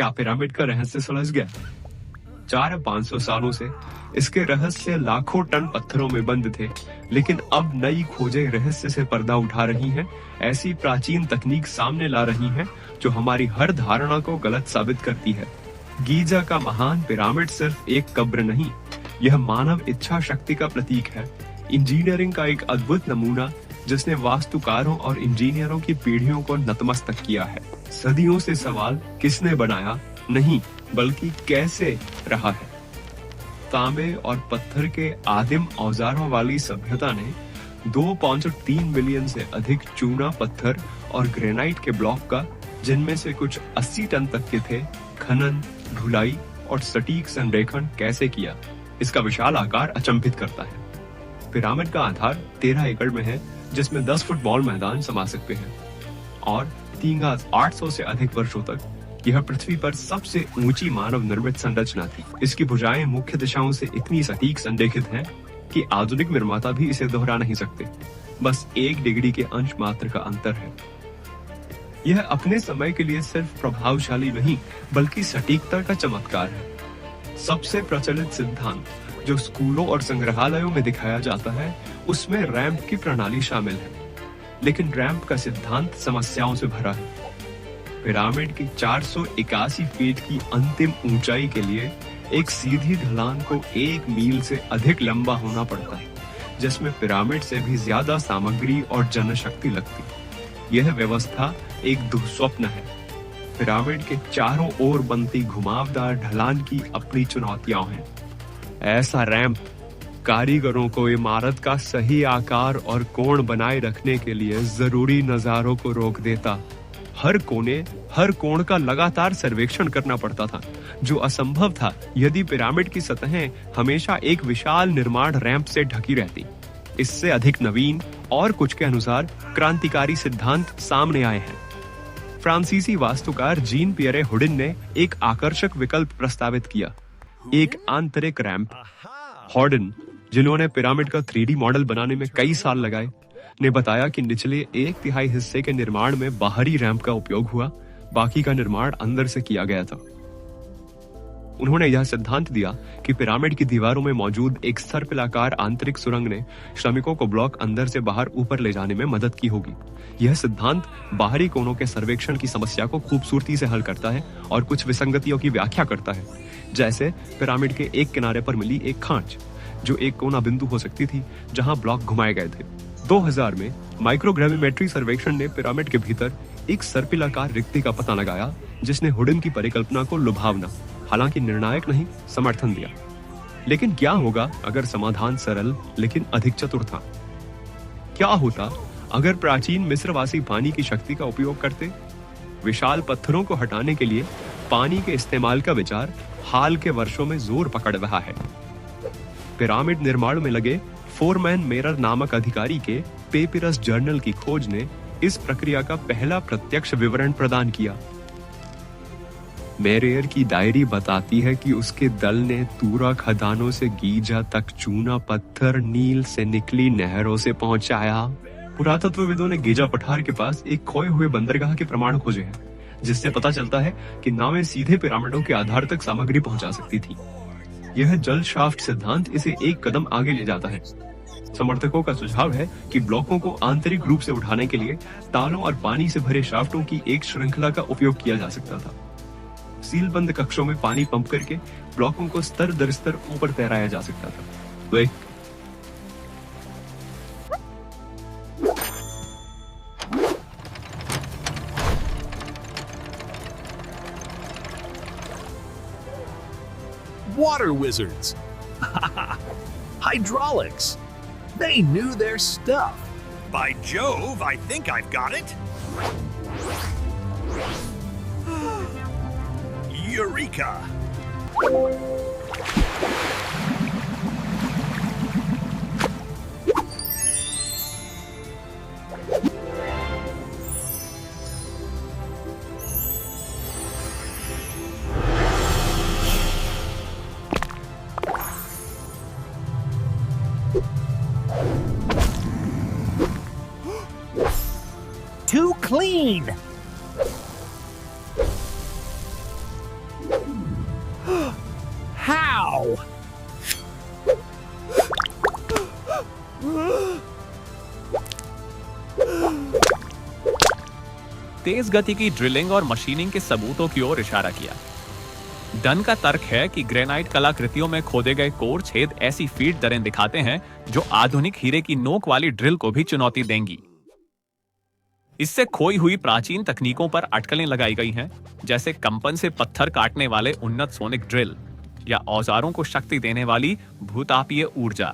क्या पिरामिड का रहस्य सुलझ गया? 4 या 500 सालों से इसके रहस्य लाखों टन पत्थरों में बंद थे, लेकिन अब नई खोजें रहस्य से पर्दा उठा रही हैं, ऐसी प्राचीन तकनीक सामने ला रही हैं जो हमारी हर धारणा को गलत साबित करती है। गीजा का महान पिरामिड सिर्फ एक कब्र नहीं, यह मानव इच्छा शक्ति का प्रतीक है। इंजीनियरिंग का एक अद्भुत नमूना जिसने वास्तुकारों और इंजीनियरों की पीढ़ियों को नतमस्तक किया है। सदियों से सवाल किसने बनाया नहीं, बल्कि कैसे रहा है। तांबे और पत्थर के आदिम औजारों वाली सभ्यता ने 2.3 मिलियन से अधिक चूना पत्थर और ग्रेनाइट के ब्लॉक का, जिनमें से कुछ 80 टन तक के थे, खनन, ढुलाई और सटीक संरेखण कैसे किया, इसका विशाल आकार अचंभित करता है। पिरामिड का आधार 13 एकड़ में है, जिसमें 10 फुटबॉल मैदान समा सकते हैं, और 3800 से अधिक वर्षों तक यह पृथ्वी पर सबसे ऊंची मानव निर्मित संरचना थी। इसकी भुजाएं मुख्य दिशाओं से इतनी सटीक संरेखित हैं कि आधुनिक निर्माता भी इसे दोहरा नहीं सकते। बस 1 डिग्री के अंश मात्र का अंतर है। यह अपने समय के लिए सिर्फ प्रभावशाली नहीं, बल्कि सटीकता का चमत्कार है। सबसे प्रचलित सिद्धांत जो स्कूलों और संग्रहालयों में दिखाया जाता है, उसमें रैंप की प्रणाली शामिल है, लेकिन रैंप का सिद्धांत समस्याओं से भरा है। पिरामिड की 481 फीट की अंतिम ऊंचाई के लिए एक सीधी ढलान को 1 मील से अधिक लंबा होना पड़ता है, जिसमें पिरामिड से भी ज्यादा सामग्री और जनशक्ति लगती। यह व्यवस्था एक दुःस्वप्न है। पिरामिड के चारों ओर बनती घुमावदार ढलान की अपनी चुनौतियां हैं। ऐसा रैंप कारीगरों को इमारत का सही आकार और कोण बनाए रखने के लिए जरूरी नजारों को रोक देता। हर कोण का लगातार सर्वेक्षण करना पड़ता था, जो असंभव था यदि पिरामिड की सतहें हमेशा एक विशाल निर्माण रैंप से ढकी रहती। इससे अधिक नवीन और कुछ के अनुसार क्रांतिकारी सिद्धांत सामने आए हैं। फ्रांसीसी वास्तुकार जीन पियरे हुडिन ने एक आकर्षक विकल्प प्रस्तावित किया, एक आंतरिक रैंप। हॉर्डन, जिन्होंने पिरामिड का 3D मॉडल बनाने में कई साल लगाए, ने बताया कि निचले 1/3 हिस्से के निर्माण में बाहरी रैंप का उपयोग हुआ, बाकी का निर्माण अंदर से किया गया था। उन्होंने यह सिद्धांत दिया कि पिरामिड की दीवारों में मौजूद एक सर्पिलाकार आंतरिक सुरंग ने श्रमिकों को ब्लॉक अंदर से बाहर ऊपर ले जाने में मदद की होगी। यह सिद्धांत बाहरी कोनों के सर्वेक्षण की समस्या को खूबसूरती से हल करता है और कुछ विसंगतियों की व्याख्या करता है, जैसे पिरामिड के एक किनारे पर मिली एक खांच, जो एक कोना बिंदु हो सकती थी जहां ब्लॉक घुमाए गए थे। 2000 में माइक्रोग्रेविमेट्री सर्वेक्षण ने पिरामिड के भीतर एक सर्पिलाकार रिक्ति का पता लगाया, जिसने हुडिन की परिकल्पना को लुभावना, हालांकि निर्णायक नहीं, समर्थन दिया। लेकिन क्या होगा अगर समाधान सरल लेकिन अधिक चतुर था? क्या होता अगर प्राचीन मिस्रवासी पानी की शक्ति का उपयोग करते? विशाल पत्थरों को हटाने के लिए पानी के इस्तेमाल का विचार हाल के वर्षों में जोर पकड़ रहा है। पिरामिड निर्माण में लगे फोरमैन मेरर नामक अधिकारी के पेपिरस जर्नल की खोज ने इस प्रक्रिया का पहला प्रत्यक्ष विवरण प्रदान किया। मेरेयर की डायरी बताती है कि उसके दल ने तूरा खदानों से गीजा तक चूना पत्थर नील से निकली नहरों से पहुंचाया। पुरातत्वविदों ने गीजा पठार के पास एक खोए हुए बंदरगाह के प्रमाण खोजे हैं, जिससे पता चलता है कि नावें सीधे पिरामिडों के आधार तक सामग्री पहुंचा सकती थी। यह जल शाफ्ट सिद्धांत इसे एक कदम आगे ले जाता है। समर्थकों का सुझाव है कि ब्लॉकों को आंतरिक रूप से उठाने के लिए तालों और पानी से भरे शाफ्टों की एक श्रृंखला का उपयोग किया जा सकता था। सीलबंद कक्षों में पानी पंप करके ब्लॉकों को स्तर दर स्तर ऊपर तैराया जा सकता था। तो एक Water wizards. Hydraulics. They knew their stuff. By Jove, I think I've got it. Eureka! Too clean. Ow! तेज गति की ड्रिलिंग और मशीनिंग के सबूतों की ओर इशारा किया। डन का तर्क है कि ग्रेनाइट कलाकृतियों में खोदे गए कोर छेद ऐसी फीड दरें दिखाते हैं जो आधुनिक हीरे की नोक वाली ड्रिल को भी चुनौती देंगी। इससे खोई हुई प्राचीन तकनीकों पर अटकलें लगाई गई हैं, जैसे कंपन से पत्थर काटने वाले उन्नत सोनिक ड्रिल या औजारों को शक्ति देने वाली भूतापीय ऊर्जा।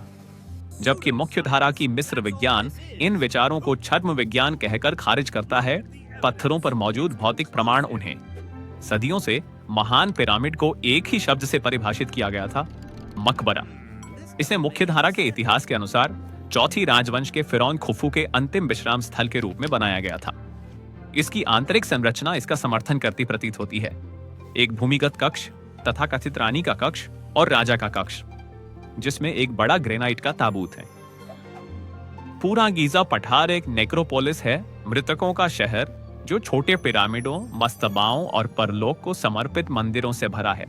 जबकि मुख्य धारा की मिस्र विज्ञान इन विचारों को छद्म विज्ञान कहकर खारिज करता है, पत्थरों पर मौजूद भौतिक प्रमाण उन्हें सदियों से महान पिरामिड को एक ही शब्द से परिभाषित किया गया था, मकबरा। इसे मुख्य धारा के इतिहास के अनुसार चौथी राजवंश के फिरौन खुफू के अंतिम विश्राम स्थल के रूप में बनाया गया था। इसकी आंतरिक संरचना इसका समर्थन करती प्रतीत होती है। एक भूमिगत कक्ष तथा कथित रानी का कक्ष और राजा का कक्ष, जिसमें एक बड़ा ग्रेनाइट का ताबूत है। पूरा गीजा पठार एक नेक्रोपोलिस है, मृतकों का शहर, जो छोटे पिरामिडों, मस्तबाओं और परलोक को समर्पित मंदिरों से भरा है।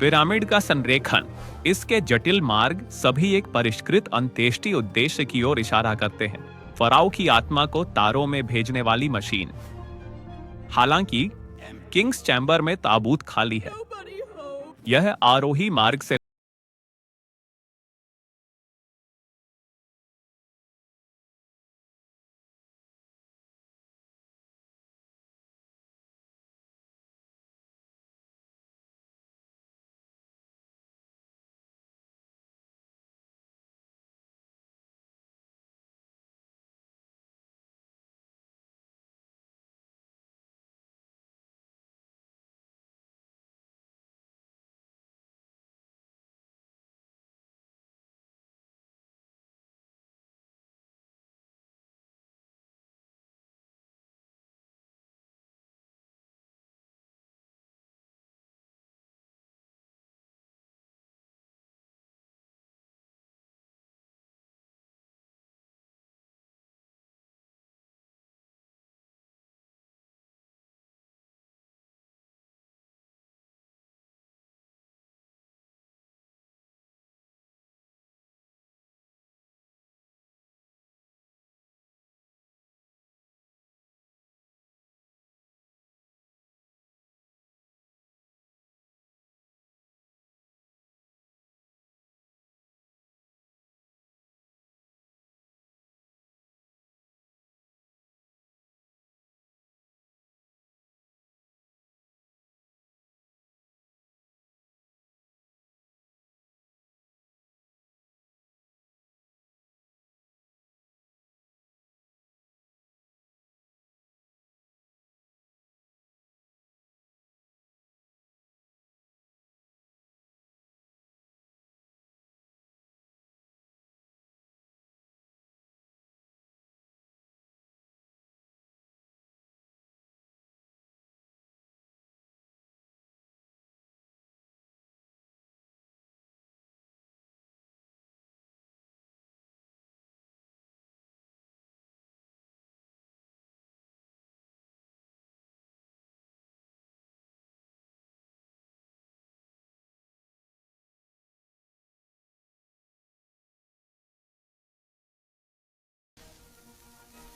पिरामिड का संरेखन, इसके जटिल मार्ग सभी एक परिष्कृत अंत्येष्टि उद्देश्य की ओर इशारा करते हैं। फराओ की आत्मा को तारों में भेजने वाली मशीन। हालांकि किंग्स चैम्बर में ताबूत खाली है। यह आरोही मार्ग से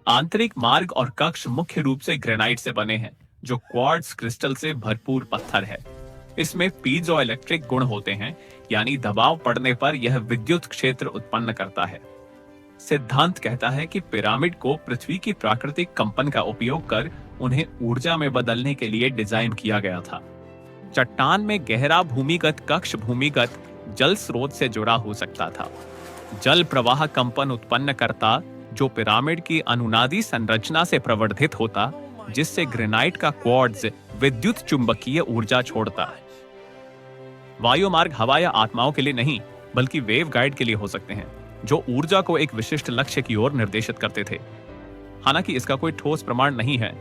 आंतरिक मार्ग और कक्ष मुख्य रूप से ग्रेनाइट से बने हैं, जो क्वार्ट्ज क्रिस्टल से भरपूर पत्थर है। इसमें पीजो इलेक्ट्रिक गुण होते हैं, यानी दबाव पड़ने पर यह विद्युत क्षेत्र उत्पन्न करता है। सिद्धांत कहता है कि पिरामिड को पृथ्वी की प्राकृतिक कंपन का उपयोग कर उन्हें ऊर्जा में बदलने के लिए डिजाइन किया गया था। चट्टान में गहरा भूमिगत कक्ष भूमिगत जल स्रोत से जुड़ा हो सकता था। जल प्रवाह कंपन उत्पन्न करता, जो पिरामिड की अनुनादी संरचना से प्रवर्धित होता, जिससे ग्रेनाइट का क्वार्ट्ज विद्युत चुंबकीय ऊर्जा छोड़ता। वायु मार्ग हवा या आत्माओं के लिए नहीं, बल्कि वेव गाइड के लिए हो सकते हैं, जो ऊर्जा को एक विशिष्ट लक्ष्य की ओर निर्देशित करते थे। हालांकि इसका कोई ठोस प्रमाण नहीं है